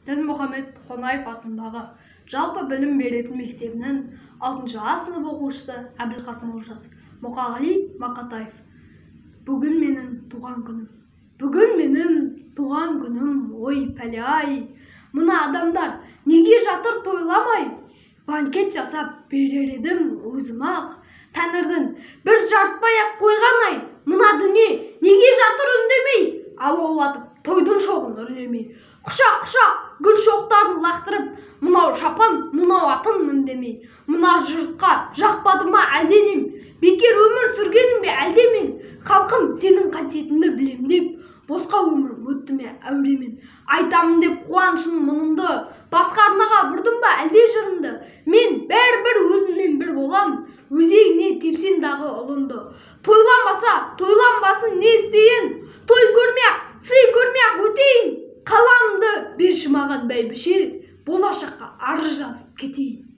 Дінмұхамед Қонаев атындағы жалпы білім беретін мектебінің 6 А сынып оқушысы Әбілқасым Олжас Мұқағали Мақатаев. Бүгін менің туған күнім. Бүгін менің туған күнім, ой пәле-ай. Мына адамдар неге жатыр тойламай? Банкет жасап берер едім өзім-ақ. Тәңірдің бір жартпай-ақ қойған-ай. Мына дүние неге жатыр үндемей? Алаулатып тойдың шоғын үрлемей. Құшақ-құшақ гүл шоқтарын лақтырып, мынау шапан, мынау атын міндемей. Мына жұртқа жақпады ма әлденем? Бекер өмір сүргенім бе әлдемен? Халқым сенің қасиетіңді білем деп, босқа өмір өтті ме әуремен? Айтамын деп қуанышын мұнымды, басқа арнаға бұрдым ба әлде жырымды? Мен бәрібір өзіммен бір болам, өзегіне тепсем дағы ұлынды. Тойланбаса, тойланбасын не істейін? Той көрмей-ақ, сый көрмей-ақ өтейін. Қаламды берші маған бәйбіше, болашаққа арыз жазып кетейін.